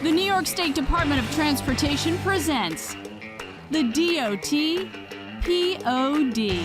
The New York State Department of Transportation presents the DOT POD.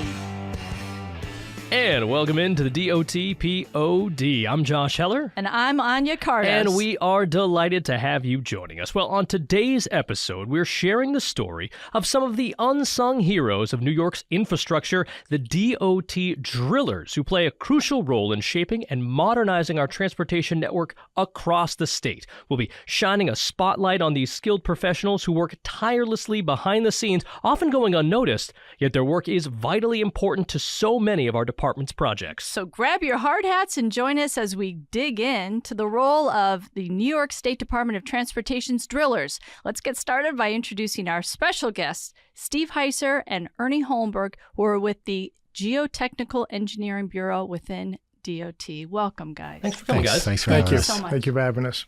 And welcome into the DOT POD. I'm Josh Heller. And I'm Anya Cardos. And we are delighted to have you joining us. Well, on today's episode, we're sharing the story of some of the unsung heroes of New York's infrastructure, the DOT drillers, who play a crucial role in shaping and modernizing our transportation network across the state. We'll be shining a spotlight on these skilled professionals who work tirelessly behind the scenes, often going unnoticed, yet their work is vitally important to so many of our department's projects. So grab your hard hats and join us as we dig in to the role of the New York State Department of Transportation's drillers. Let's get started by introducing our special guests, Steve Heiser and Ernie Holmberg, who are with the Geotechnical Engineering Bureau within DOT. Welcome, guys. Thanks for coming, guys. Thanks for having us. So much. Thank you for having us.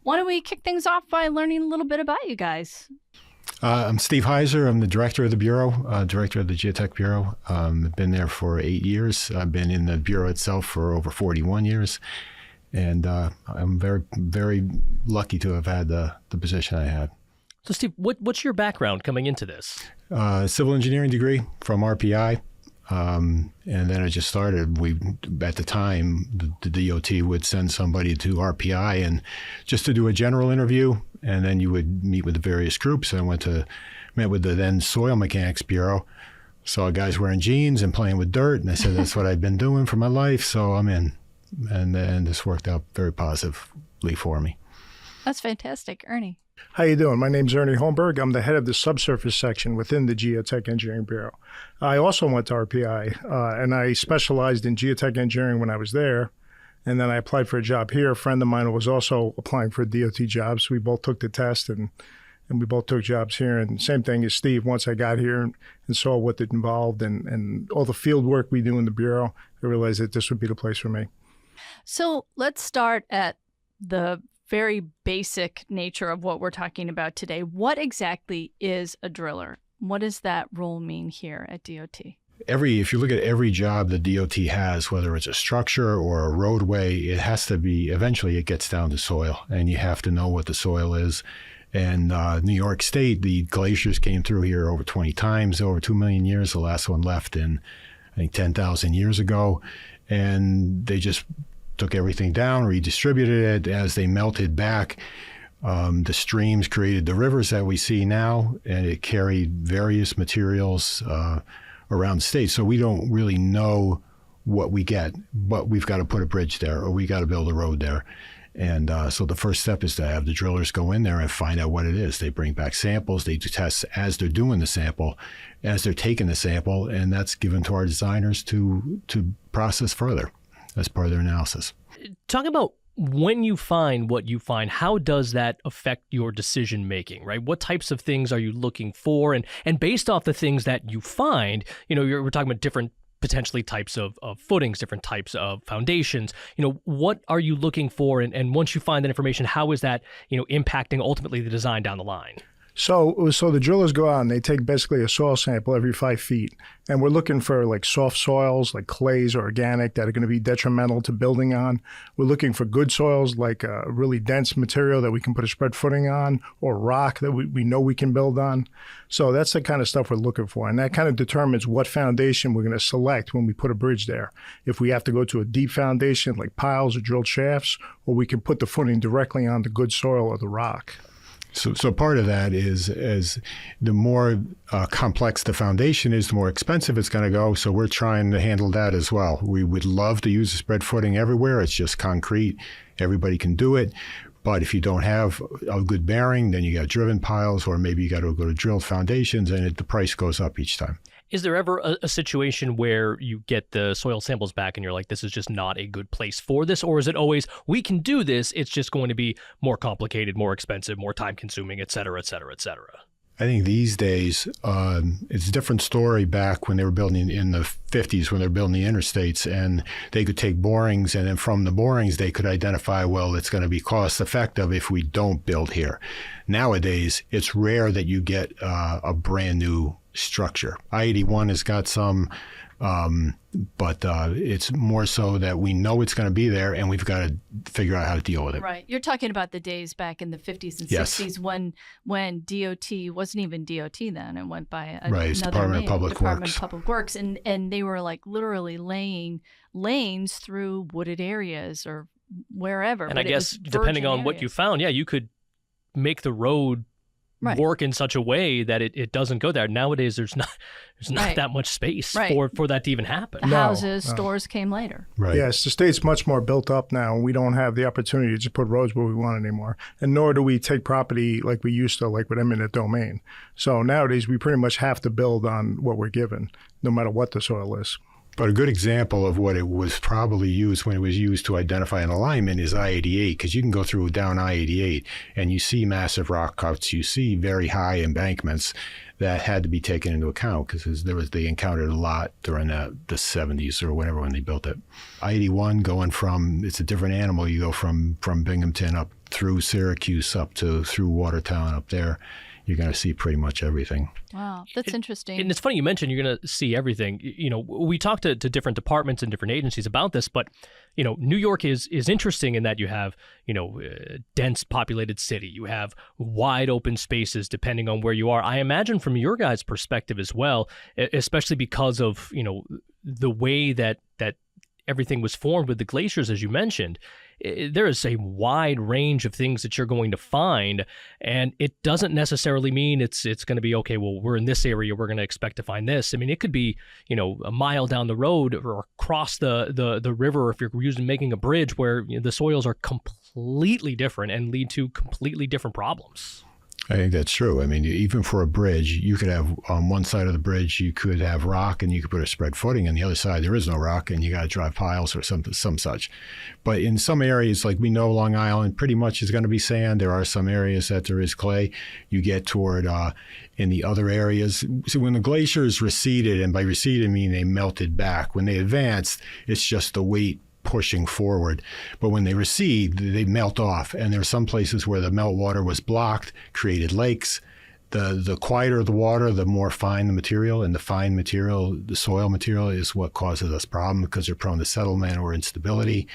Why don't we kick things off by learning a little bit about you guys? I'm Steve Heiser. I'm the director of the Bureau, director of the Geotech Bureau. I've been there for 8 years. I've been in the Bureau itself for over 41 years. And I'm very, very lucky to have had the position I had. So, Steve, what's your background coming into this? Civil engineering degree from RPI. And then I just started. At the time, the DOT would send somebody to RPI and just to do a general interview, and then you would meet with the various groups. I met with the then Soil Mechanics Bureau, saw guys wearing jeans and playing with dirt, and I said that's what I've been doing for my life, so I'm in. And then this worked out very positively for me. That's fantastic. Ernie. How you doing? My name's Ernie Holmberg. I'm the head of the subsurface section within the Geotech Engineering Bureau. I also went to RPI, and I specialized in geotech engineering when I was there. And then I applied for a job here. A friend of mine was also applying for a DOT job, so we both took the test, and we both took jobs here. And same thing as Steve, once I got here and saw what it involved and all the field work we do in the Bureau, I realized that this would be the place for me. So let's start at the very basic nature of what we're talking about today. What exactly is a driller? What does that role mean here at DOT? If you look at every job the DOT has, whether it's a structure or a roadway, it has to be, eventually it gets down to soil, and you have to know what the soil is. And New York State, the glaciers came through here over 20 times, over 2 million years. The last one left in, I think, 10,000 years ago. And they just took everything down, redistributed it. As they melted back, the streams created the rivers that we see now, and it carried various materials around the state. So we don't really know what we get, but we've got to put a bridge there, or we got to build a road there. And so the first step is to have the drillers go in there and find out what it is. They bring back samples. They do tests as they're doing the sample, as they're taking the sample, and that's given to our designers to process further as part of their analysis. Talk about when you find what you find, how does that affect your decision making, right? What types of things are you looking for? And based off the things that you find, we're talking about different potentially types of footings, different types of foundations. What are you looking for? And once you find that information, how is that, impacting ultimately the design down the line? So the drillers go out and they take basically a soil sample every 5 feet. And we're looking for like soft soils, like clays or organic, that are going to be detrimental to building on. We're looking for good soils, like a really dense material that we can put a spread footing on, or rock that we know we can build on. So that's the kind of stuff we're looking for. And that kind of determines what foundation we're going to select when we put a bridge there. If we have to go to a deep foundation like piles or drilled shafts, or we can put the footing directly on the good soil or the rock. So part of that is the more complex the foundation is, the more expensive it's going to go. So we're trying to handle that as well. We would love to use a spread footing everywhere. It's just concrete. Everybody can do it. But if you don't have a good bearing, then you got driven piles, or maybe you got to go to drilled foundations, and the price goes up each time. Is there ever a situation where you get the soil samples back and you're like, this is just not a good place for this? Or is it always, we can do this, it's just going to be more complicated, more expensive, more time consuming, et cetera, et cetera, et cetera? I think these days, it's a different story back when they were building in the 50s, when they were building the interstates, and they could take borings, and then from the borings, they could identify, well, it's going to be cost effective if we don't build here. Nowadays, it's rare that you get a brand new structure. I-81 has got some But it's more so that we know it's going to be there, and we've got to figure out how to deal with it. Right. You're talking about the days back in the 50s and Yes. 60s when DOT wasn't even DOT then. It went by Right, it's another Department name, of Public Department Works. of Public Works. And they were like literally laying lanes through wooded areas or wherever. And but I it guess was depending virgin on what you areas. found, yeah, you could make the road Right. work in such a way that it doesn't go there. Nowadays, there's not Right. that much space Right. for that to even happen. The No, houses, no. stores came later. Right. Yes, the state's much more built up now, and we don't have the opportunity to just put roads where we want anymore. And nor do we take property like we used to, like with eminent domain. So nowadays, we pretty much have to build on what we're given, no matter what the soil is. But a good example of what it was probably used when it was used to identify an alignment is I-88, because you can go through down I-88 and you see massive rock cuts, you see very high embankments that had to be taken into account because they encountered a lot during the 70s or whatever when they built it. I-81 going from, it's a different animal. You go from Binghamton up through Syracuse up to through Watertown up there. You're going to see pretty much everything. Wow, that's interesting. And it's funny you mentioned you're going to see everything. You know, we talked to different departments and different agencies about this, but you know, New York is interesting in that you have, you know, dense populated city. You have wide open spaces depending on where you are. I imagine from your guys' perspective as well, especially because of, you know, the way that everything was formed with the glaciers, as you mentioned. There is a wide range of things that you're going to find, and it doesn't necessarily mean it's going to be, okay, well, we're in this area, we're going to expect to find this. I mean, it could be, you know, a mile down the road or across the river if you're making a bridge where, you know, the soils are completely different and lead to completely different problems. I think that's true. I mean, even for a bridge, you could have on one side of the bridge, you could have rock and you could put a spread footing. On the other side, there is no rock and you got to drive piles or some such. But in some areas, like we know Long Island pretty much is going to be sand. There are some areas that there is clay. You get toward in the other areas. So when the glaciers receded, and by receded I mean they melted back, when they advanced, it's just the weight pushing forward. But when they recede, they melt off. And there are some places where the meltwater was blocked, created lakes. The quieter the water, the more fine the material. And the fine material, the soil material, is what causes us problems because they're prone to settlement or instability.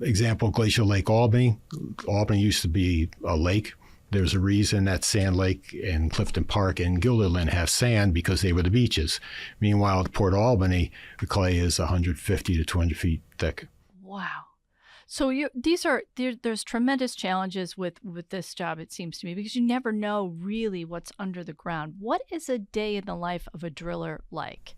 Example, Glacial Lake Albany. Albany used to be a lake. There's a reason that Sand Lake and Clifton Park and Guilderland have sand because they were the beaches. Meanwhile, at Port Albany, the clay is 150 to 200 feet thick. Wow. So there's tremendous challenges with this job, it seems to me, because you never know really what's under the ground. What is a day in the life of a driller like?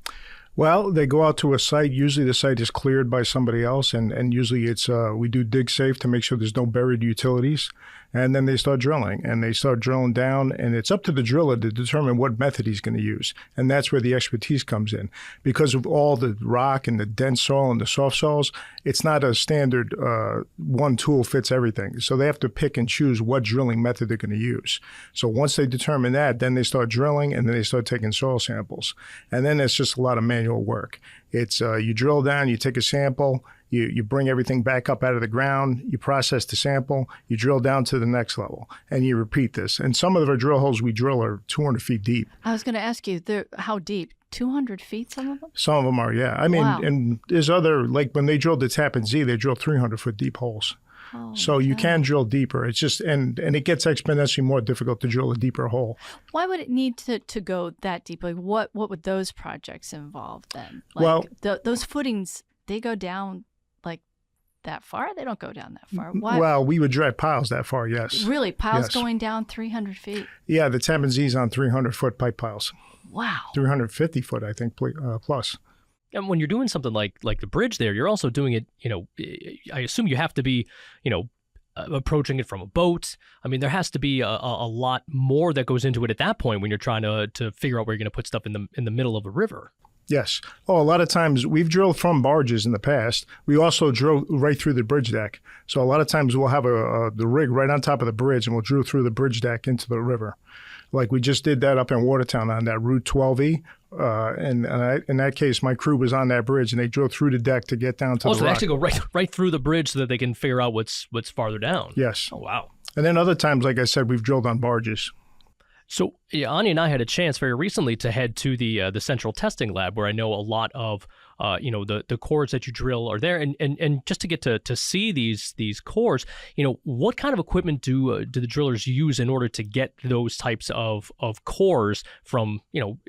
Well, they go out to a site. Usually the site is cleared by somebody else, and usually it's we do dig safe to make sure there's no buried utilities. And then they start drilling, and they start drilling down, and it's up to the driller to determine what method he's going to use. And that's where the expertise comes in. Because of all the rock and the dense soil and the soft soils, it's not a standard one tool fits everything. So they have to pick and choose what drilling method they're going to use. So once they determine that, then they start drilling, and then they start taking soil samples. And then it's just a lot of manual work. It's you drill down, you take a sample, you bring everything back up out of the ground, you process the sample, you drill down to the next level, and you repeat this. And some of our drill holes we drill are 200 feet deep. I was going to ask you, how deep? 200 feet, some of them? Some of them are, yeah. I mean, Wow. and there's other, like when they drilled the Tappan Zee, they drilled 300-foot deep holes. Oh, So you God. can drill deeper. It's just, and it gets exponentially more difficult to drill a deeper hole. Why would it need to go that deep? Like, what would those projects involve then? Like, Well- those footings, they go down like that far? They don't go down that far. Why? Well, we would drive piles that far, yes. Really, piles Yes. going down 300 feet? Yeah, the Tappan Zee's on 300-foot pipe piles. Wow. 350-foot, I think, plus. And when you're doing something like the bridge there, you're also doing it, you know, I assume you have to be, you know, approaching it from a boat. I mean, there has to be a lot more that goes into it at that point when you're trying to figure out where you're going to put stuff in the middle of a river. Yes. Oh, a lot of times we've drilled from barges in the past. We also drill right through the bridge deck. So a lot of times we'll have the rig right on top of the bridge, and we'll drill through the bridge deck into the river. Like we just did that up in Watertown on that Route 12E. And in that case, my crew was on that bridge, and they drove through the deck to get down to Oh, the so they rock. actually go right through the bridge so that they can figure out what's farther down. Yes. Oh, wow. And then other times, like I said, we've drilled on barges. So Anya and I had a chance very recently to head to the central testing lab, where I know a lot of the cores that you drill are there, and just to get to see these cores, what kind of equipment do the drillers use in order to get those types of cores from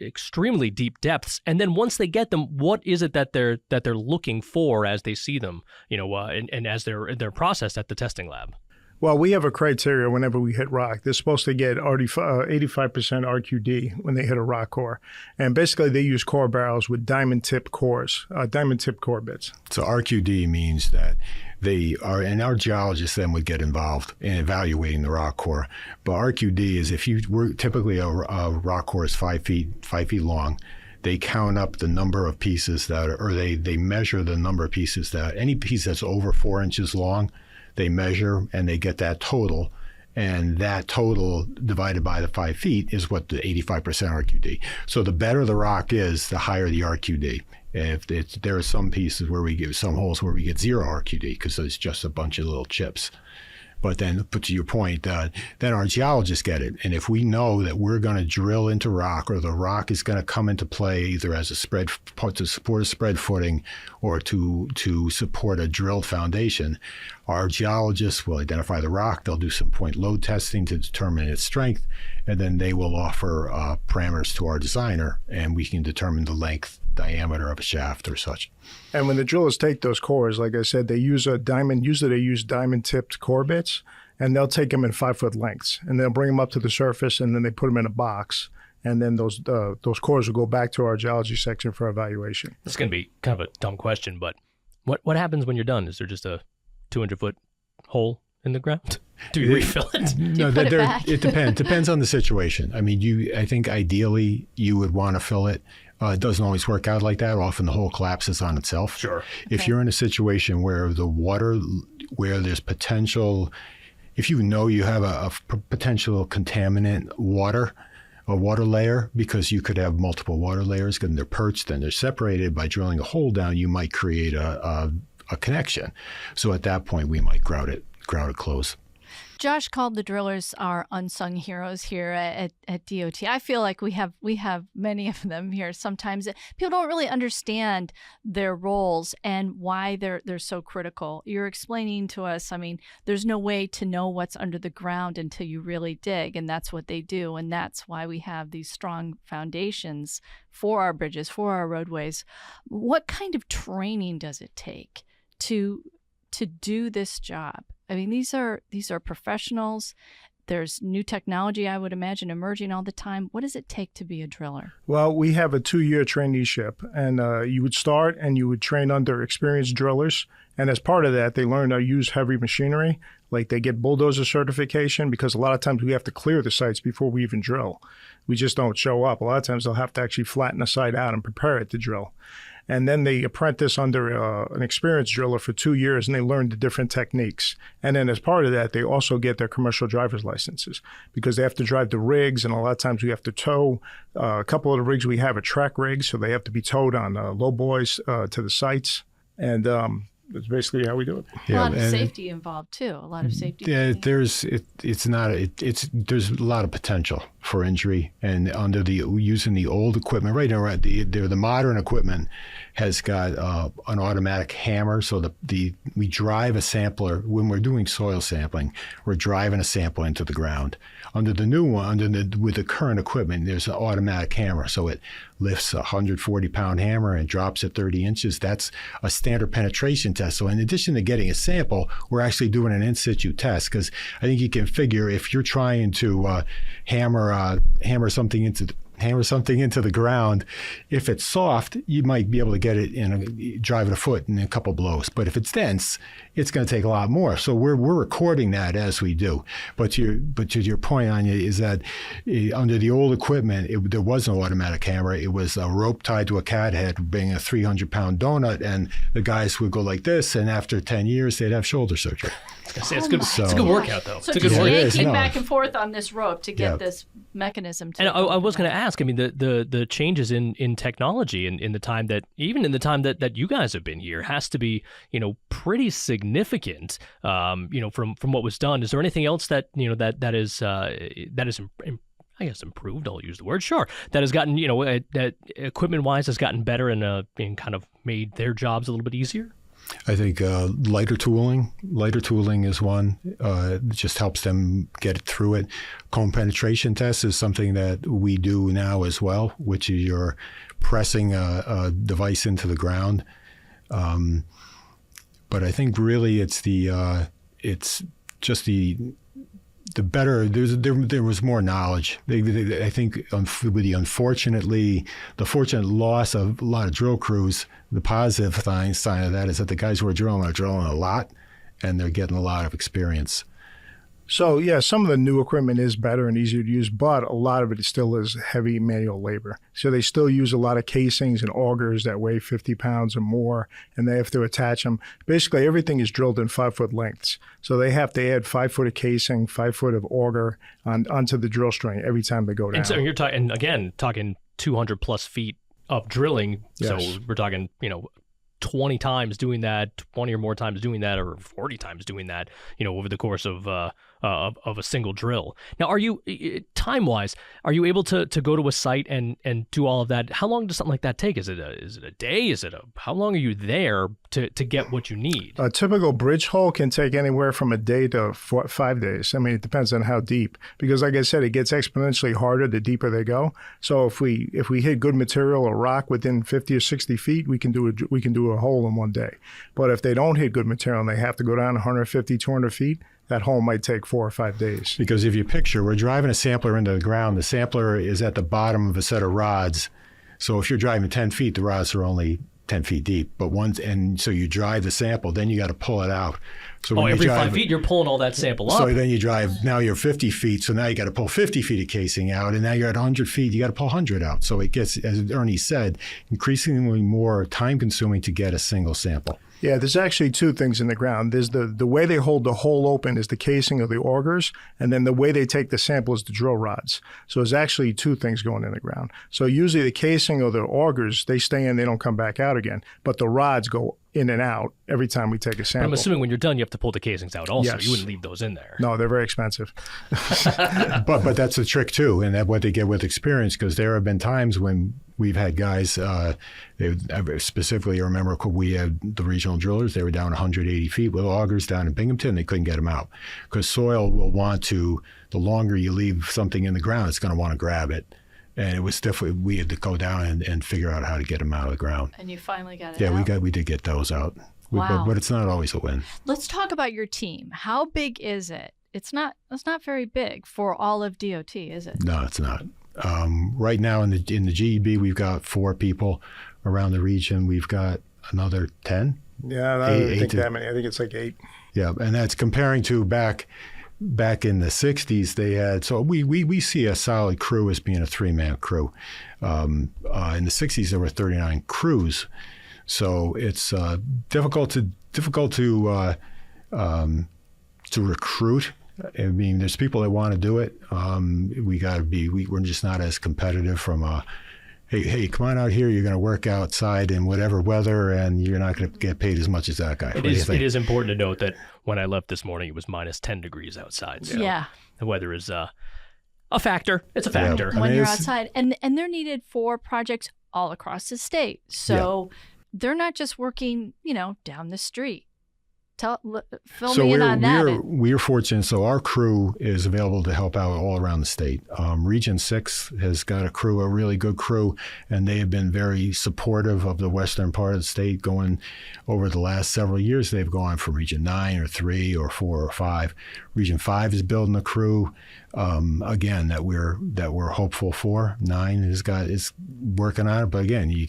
extremely deep depths, and then once they get them, what is it that they're looking for as they see them, and as they're processed at the testing lab? Well, we have a criteria whenever we hit rock. They're supposed to get 85% RQD when they hit a rock core. And basically, they use core barrels with diamond tip cores, diamond tip core bits. So RQD means that they are, and our geologists then would get involved in evaluating the rock core. But RQD is typically a rock core is 5 feet long. They count up the number of pieces they measure the number of pieces any piece that's over 4 inches long, they measure and they get that total, and that total divided by the 5 feet is what the 85% RQD. So the better the rock is, the higher the RQD. There are some pieces where we get some holes where we get 0 RQD because it's just a bunch of little chips. But to your point, then our geologists get it. And if we know that we're going to drill into rock, or the rock is going to come into play either as to support a spread footing or to support a drilled foundation, our geologists will identify the rock. They'll do some point load testing to determine its strength, and then they will offer parameters to our designer, and we can determine the length, diameter of a shaft or such. And when the drillers take those cores, like I said, they use usually they use diamond tipped core bits, and they'll take them in 5-foot lengths, and they'll bring them up to the surface, and then they put them in a box, and then those cores will go back to our geology section for evaluation. This is going to be kind of a dumb question, but what happens when you're done? Is there just a 200-foot hole in the ground? Do you refill it? No, it depends. Depends on the situation. I mean, I think ideally you would want to fill it. It doesn't always work out like that. Often the hole collapses on itself. Sure. If you're in a situation where there's potential, if you know you have a potential contaminant a water layer, because you could have multiple water layers, and they're perched and they're separated, by drilling a hole down, you might create a connection. So at that point, we might grout it close. Josh called the drillers our unsung heroes here at DOT. I feel like we have many of them here. Sometimes people don't really understand their roles and why they're so critical. You're explaining to us, I mean, there's no way to know what's under the ground until you really dig, and that's what they do, and that's why we have these strong foundations for our bridges, for our roadways. What kind of training does it take to do this job? I mean, these are professionals. There's new technology, I would imagine, emerging all the time. What does it take to be a driller? Well, we have a 2-year traineeship, and you would start and you would train under experienced drillers. And as part of that, they learn to use heavy machinery. Like they get bulldozer certification, because a lot of times we have to clear the sites before we even drill. We just don't show up. A lot of times they'll have to actually flatten the site out and prepare it to drill. And then they apprentice under an experienced driller for 2 years, and they learn the different techniques. And then as part of that, they also get their commercial driver's licenses, because they have to drive the rigs, and a lot of times we have to tow. A couple of the rigs we have are track rigs, so they have to be towed on low buoys to the sites. And that's basically how we do it. Yeah, a lot of safety involved too. A lot of safety. Yeah, there's a lot of potential for injury, and using the old equipment right now, the modern equipment has got an automatic hammer. So we drive a sampler when we're doing soil sampling. We're driving a sample into the ground. Under the new one, with the current equipment, there's an automatic hammer. So it lifts a 140-pound hammer and drops it 30 inches. That's a standard penetration test. So in addition to getting a sample, we're actually doing an in-situ test, because I think you can figure if you're trying to hammer something into the ground, if it's soft, you might be able to get it drive it a foot in a couple blows. But if it's dense, it's going to take a lot more. So we're recording that as we do. But to your point, Anya, is that under the old equipment, there was no automatic hammer. It was a rope tied to a cat head, being a 300-pound donut, and the guys would go like this, and after 10 years, they'd have shoulder surgery. It's a good workout, though. So it's a just good yanking back and forth on this rope to get this mechanism to. And I was going to ask, I mean, the changes in technology in the time that you guys have been here has to be, pretty significant, from what was done. Is there anything else that is I guess improved, I'll use the word, sure, that has gotten, that equipment-wise has gotten better and kind of made their jobs a little bit easier? I think lighter tooling is one. It just helps them get through it. Cone penetration test is something that we do now as well, which is you're pressing a device into the ground. But I think really it's just the better. There was more knowledge. I think with the fortunate loss of a lot of drill crews, the positive sign of that is that the guys who are drilling a lot, and they're getting a lot of experience. So, yeah, some of the new equipment is better and easier to use, but a lot of it still is heavy manual labor. So they still use a lot of casings and augers that weigh 50 pounds or more, and they have to attach them. Basically, everything is drilled in 5-foot lengths. So they have to add 5 foot of casing, 5 foot of auger onto the drill string every time they go down. And so you're talking 200 plus feet of drilling. Yes. So we're talking, 20 times doing that, 20 or more times doing that, or 40 times doing that, over the course of a single drill. Now, are you, time-wise, are you able to go to a site and do all of that? How long does something like that take? Is it a day? How long are you there to get what you need? A typical bridge hole can take anywhere from a day to 5 days. I mean, it depends on how deep, because like I said, it gets exponentially harder the deeper they go. So if we hit good material or rock within 50 or 60 feet, we can do a hole in one day. But if they don't hit good material and they have to go down 150, 200 feet, that hole might take 4 or 5 days. Because if you picture, we're driving a sampler into the ground. The sampler is at the bottom of a set of rods. So if you're driving 10 feet, the rods are only 10 feet deep. So you drive the sample, then you got to pull it out. So every 5 feet, you're pulling all that sample up. So then you drive, now you're 50 feet, so now you got to pull 50 feet of casing out, and now you're at 100 feet, you got to pull 100 out. So it gets, as Ernie said, increasingly more time-consuming to get a single sample. Yeah, there's actually two things in the ground. There's the way they hold the hole open is the casing of the augers, and then the way they take the sample is the drill rods. So there's actually two things going in the ground. So usually the casing or the augers, they stay in, they don't come back out again. But the rods go in and out every time we take a sample. I'm assuming when you're done, you have to pull the casings out also. Yes. You wouldn't leave those in there. No, they're very expensive. But that's the trick too, and that's what they get with experience, because there have been times when we've had guys, I specifically remember we had the regional drillers, they were down 180 feet with augers down in Binghamton, they couldn't get them out. Because soil will want to, the longer you leave something in the ground, it's going to want to grab it. And it was definitely, we had to go down and figure out how to get them out of the ground. And you finally got it out? Yeah, we did get those out. Wow. But it's not always a win. Let's talk about your team. How big is it? It's not very big for all of DOT, is it? No, it's not. Right now in the GEB, we've got 4 people around the region. We've got another 10. Yeah, I don't think that many. I think it's like 8. Yeah, and that's comparing to back in the 60s, they had, so we see a solid crew as being a 3-man crew. In the 60s, there were 39 crews. So it's difficult to recruit. I mean, there's people that want to do it. We're just not as competitive from hey, come on out here. You're going to work outside in whatever weather, and you're not going to get paid as much as that guy. It is important to note that when I left this morning, it was minus 10 degrees outside. So yeah. The weather is a factor. It's a factor. When you're outside. And they're needed for projects all across the state. So they're not just working, down the street. Fill me in on that. We're fortunate. So our crew is available to help out all around the state. Region 6 has got a really good crew, and they have been very supportive of the western part of the state. Going over the last several years, they've gone from Region 9 or 3 or 4 or 5. Region 5 is building a crew. Again, that we're hopeful for. 9 is working on it, but again, you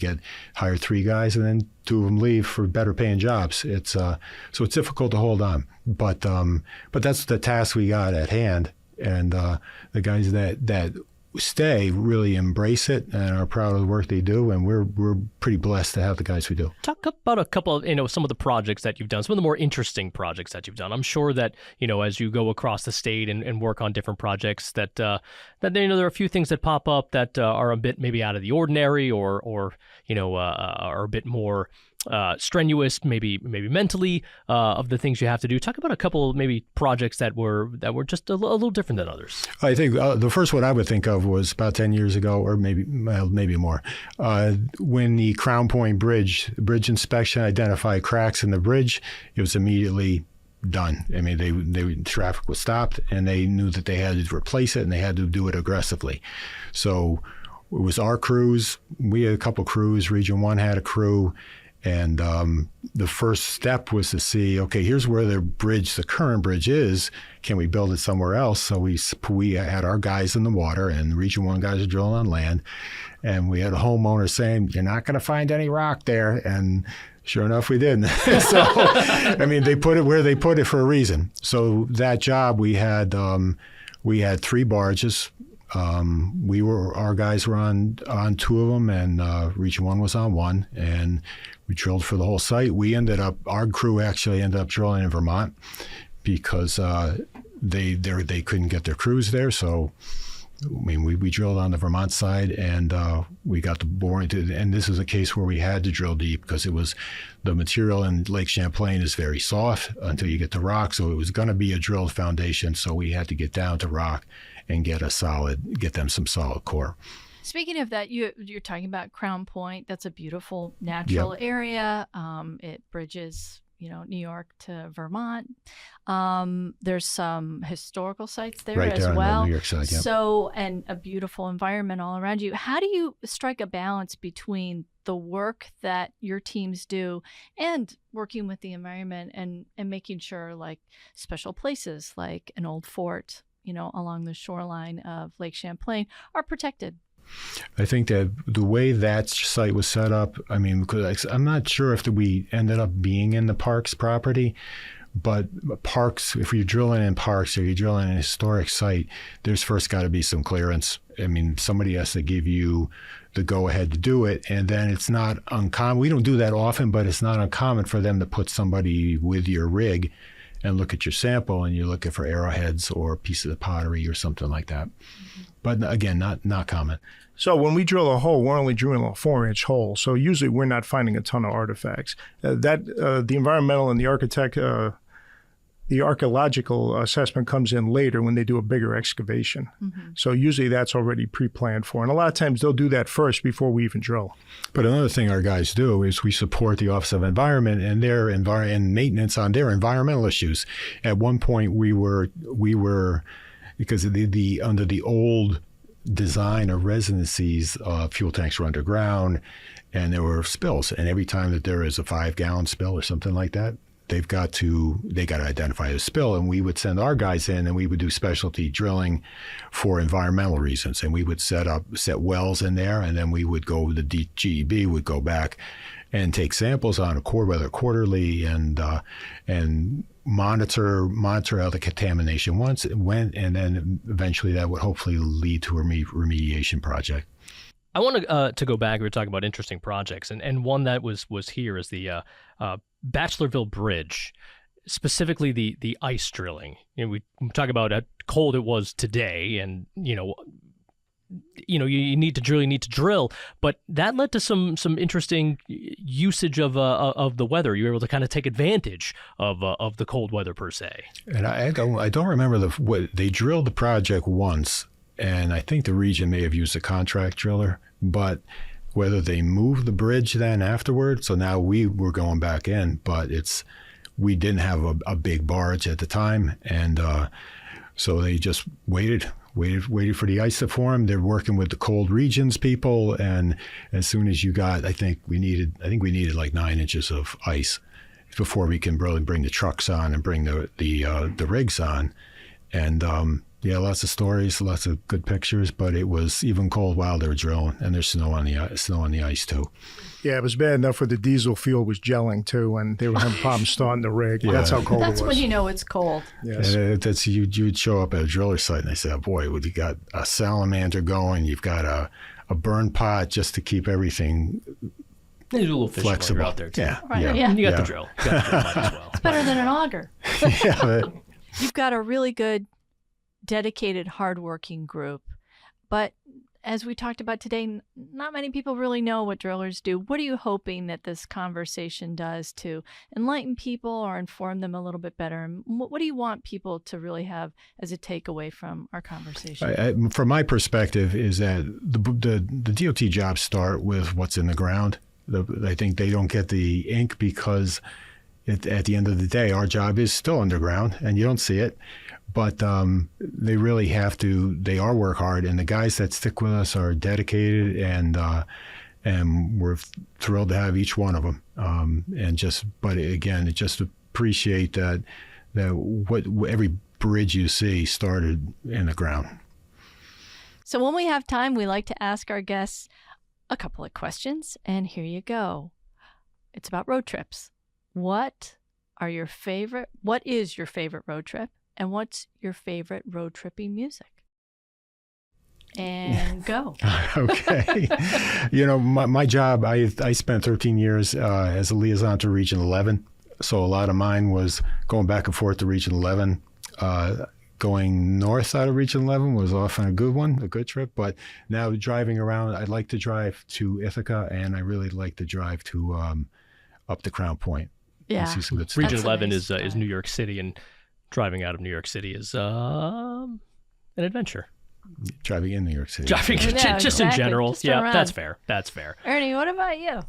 hire 3 guys and then 2 of them leave for better paying jobs. So it's difficult to hold on, but that's the task we got at hand, and the guys that stay really embrace it and are proud of the work they do, and we're pretty blessed to have the guys we do. Talk about a couple of some of the projects that you've done, some of the more interesting projects that you've done. I'm sure that as you go across the state and work on different projects that there are a few things that pop up that are a bit maybe out of the ordinary or are a bit more strenuous, maybe mentally, of the things you have to do. Talk about a couple maybe projects that were just a little different than others. I think the first one I would think of was about 10 years ago, or maybe more, when the Crown Point bridge inspection identified cracks in the bridge. It was immediately done. I mean, traffic was stopped, and they knew that they had to replace it, and they had to do it aggressively. So it was our crews. We had a couple crews. Region 1 had a crew. And the first step was to see, okay, here's where the current bridge is. Can we build it somewhere else? So we had our guys in the water, and Region 1 guys are drilling on land. And we had a homeowner saying, you're not going to find any rock there. And sure enough, we didn't. So, I mean, they put it where they put it for a reason. So that job, we had 3 barges. Our guys were on 2 of them, and Region 1 was on 1, and we drilled for the whole site. Our crew actually ended up drilling in Vermont because they couldn't get their crews there. So, I mean, we drilled on the Vermont side, and we got the boring. And this is a case where we had to drill deep because the material in Lake Champlain is very soft until you get to rock. So it was going to be a drilled foundation. So we had to get down to rock and get them some solid core. Speaking of that, you're talking about Crown Point. That's a beautiful natural area. It bridges, New York to Vermont. There's some historical sites there right as there well. On the New York side, yep. So, and a beautiful environment all around you. How do you strike a balance between the work that your teams do and working with the environment and making sure, like, special places like an old fort, along the shoreline of Lake Champlain are protected? I think that the way that site was set up, I mean, because I'm not sure if we ended up being in the parks property, but parks, if you're drilling in parks or you're drilling in a historic site, there's first got to be some clearance. I mean, somebody has to give you the go-ahead to do it, and then it's not uncommon. We don't do that often, but it's not uncommon for them to put somebody with your rig and look at your sample, and you're looking for arrowheads or pieces of pottery or something like that. Mm-hmm. But again, not common. So when we drill a hole, we're only drilling a 4-inch hole. So usually we're not finding a ton of artifacts. The environmental and the archaeological assessment comes in later when they do a bigger excavation. Mm-hmm. So usually that's already pre-planned for. And a lot of times they'll do that first before we even drill. But another thing our guys do is we support the Office of Environment and their and maintenance on their environmental issues. At one point we were because of under the old design of residencies, fuel tanks were underground, and there were spills. And every time that there is a 5-gallon spill or something like that, they got to identify the spill, and we would send our guys in, and we would do specialty drilling for environmental reasons, and we would set wells in there, and then we would go, the GEB would go back and take samples on whether quarterly, and monitor how the contamination went, and then eventually that would hopefully lead to a remediation project. I want to go back. We were talking about interesting projects, and one that was here is the Bachelorville Bridge, specifically the ice drilling. We talk about how cold it was today, and you need to drill, but that led to some interesting usage of the weather. You were able to kind of take advantage of the cold weather per se. And I don't remember they drilled the project once, and I think the region may have used a contract driller, but whether they moved the bridge then afterward, so now we were going back in, but we didn't have a big barge at the time, and so they just waited for the ice to form. They're working with the cold regions people, and as soon as you got, I think we needed like 9 inches of ice before we can really bring the trucks on and bring the rigs on, and lots of stories, lots of good pictures, but it was even cold while they were drilling, and there's snow on the ice too. Yeah, it was bad enough where the diesel fuel was gelling too, and they were having problems starting the rig. Yeah. That's how cold it was. That's when you know it's cold. Yes. And you'd show up at a driller site, and they say, oh, boy, you got a salamander going, you've got a burn pot just to keep everything you do a little fishing flexible. While you're out there too. Yeah. Right. Yeah. Yeah. You got the drill. As well. It's better than an auger. Yeah. You've got a really good, dedicated, hardworking group, but as we talked about today, not many people really know what drillers do. What are you hoping that this conversation does to enlighten people or inform them a little bit better? And what do you want people to really have as a takeaway from our conversation? From my perspective, is that the DOT jobs start with what's in the ground. I think they don't get the ink because at the end of the day, our job is still underground and you don't see it. But they really have to. They are work hard, and the guys that stick with us are dedicated, and we're thrilled to have each one of them. But again, just appreciate that every bridge you see started in the ground. So when we have time, we like to ask our guests a couple of questions, and here you go. It's about road trips. What is your favorite road trip? And what's your favorite road tripping music? And go. Okay. My job, I spent 13 years as a liaison to Region 11. So a lot of mine was going back and forth to Region 11. Going north out of Region 11 was often a good trip. But now driving around, I like to drive to Ithaca, and I really like to drive to up to Crown Point. Yeah. See some good Region stuff. 11 is New York City, and driving out of New York City is an adventure. Driving in New York City. Driving just exactly. in general. Just yeah, around. that's fair. Ernie, what about you?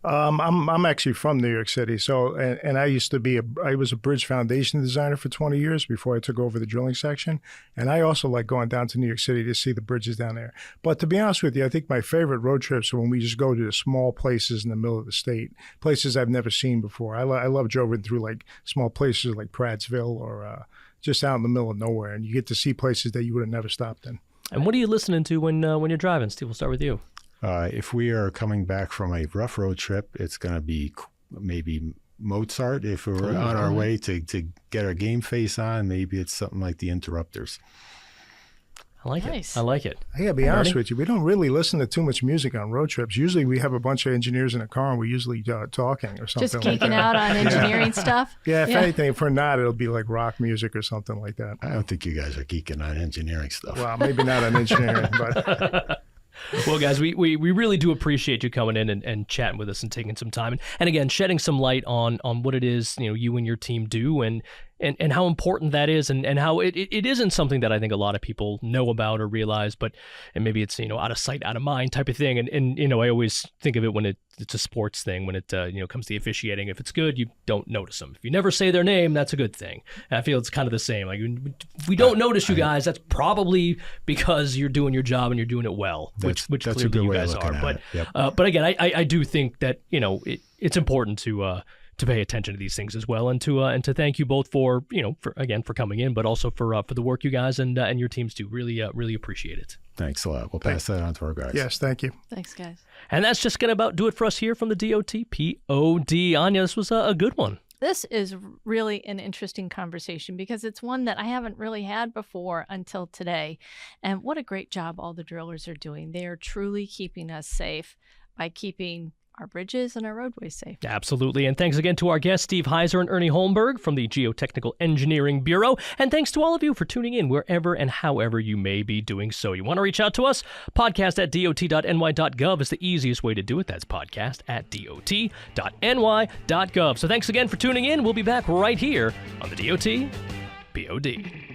I'm actually from New York City, so and I used to I was a bridge foundation designer for 20 years before I took over the drilling section, and I also like going down to New York City to see the bridges down there. But to be honest with you, I think my favorite road trips are when we just go to the small places in the middle of the state, places I've never seen before. I love driving through like small places like Prattsville or just out in the middle of nowhere, and you get to see places that you would have never stopped in. And what are you listening to when you're driving, Steve? We'll start with you. If we are coming back from a rough road trip, it's going to be maybe Mozart. If we're on our way to get our game face on, maybe it's something like the Interrupters. I like Nice. it. I like it. I gotta be honest with you, we don't really listen to too much music on road trips. Usually we have a bunch of engineers in a car and we're usually talking or something. Just like geeking that. out on engineering stuff? Yeah, if anything, if we're not, it'll be like rock music or something like that. I don't think you guys are geeking on engineering stuff. Well, maybe not on engineering, but Well, guys, we really do appreciate you coming in and chatting with us and taking some time. And again, shedding some light on what it is, you and your team do and how important that is and how it isn't something that I think a lot of people know about or realize, and maybe it's, out of sight, out of mind type of thing. And I always think of it when it's a sports thing, when it, comes to the officiating. If it's good, you don't notice them. If you never say their name, that's a good thing. And I feel it's kind of the same. Like, if we don't notice you guys, that's probably because you're doing your job and you're doing it well, which that's clearly a good you way guys of looking are. at it. Yep. But again, I do think that, it's important to pay attention to these things as well, and to thank you both for coming in, but also for the work you guys and your teams do. Really appreciate it. Thanks a lot. We'll pass that on to our guys. yes, thank you. Thanks, guys. And that's just gonna about do it for us here from the DOT POD. Anya, this was a good one. This is really an interesting conversation because it's one that I haven't really had before until today. And what a great job all the drillers are doing. They are truly keeping us safe by keeping our bridges and our roadways safe. Absolutely. And thanks again to our guests, Steve Heiser and Ernie Holmberg from the Geotechnical Engineering Bureau. And thanks to all of you for tuning in wherever and however you may be doing so. You want to reach out to us? Podcast@dot.ny.gov is the easiest way to do it. That's podcast@dot.ny.gov. So thanks again for tuning in. We'll be back right here on the DOT POD.